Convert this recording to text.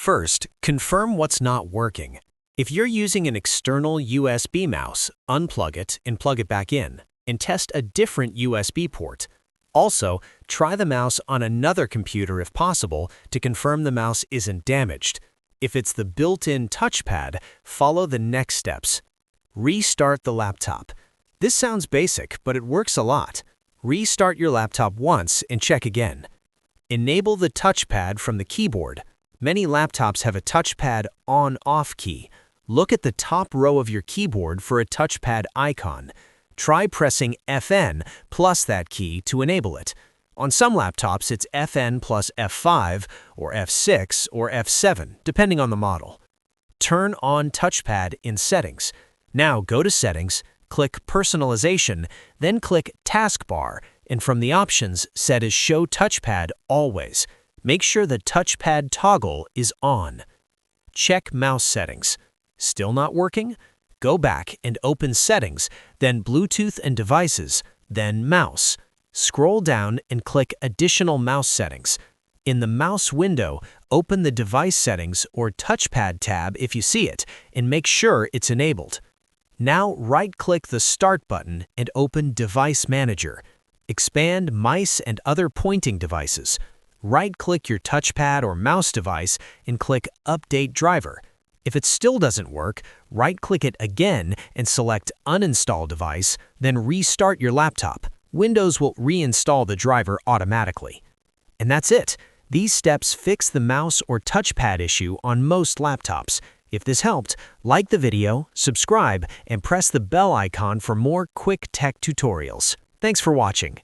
First, confirm what's not working. If you're using an external USB mouse, unplug it and plug it back in, and test a different USB port. Also, try the mouse on another computer if possible to confirm the mouse isn't damaged. If it's the built-in touchpad, follow the next steps. Restart the laptop. This sounds basic, but it works a lot. Restart your laptop once and check again. Enable the touchpad from the keyboard. Many laptops have a touchpad on-off key. Look at the top row of your keyboard for a touchpad icon. Try pressing FN plus that key to enable it. On some laptops, it's FN plus F5 or F6 or F7, depending on the model. Turn on touchpad in Settings. Now go to Settings, click Personalization, then click Taskbar, and from the options, set as Show Touchpad Always. Make sure the touchpad toggle is on. Check mouse settings. Still not working? Go back and open Settings, then Bluetooth and Devices, then Mouse. Scroll down and click Additional Mouse Settings. In the mouse window, open the Device Settings or Touchpad tab if you see it, and make sure it's enabled. Now right-click the Start button and open Device Manager. Expand Mice and Other Pointing Devices. Right-click your touchpad or mouse device and click Update Driver. If it still doesn't work, right-click it again and select Uninstall Device, then restart your laptop. Windows will reinstall the driver automatically. And that's it. These steps fix the mouse or touchpad issue on most laptops. If this helped, like the video, subscribe, and press the bell icon for more quick tech tutorials. Thanks for watching.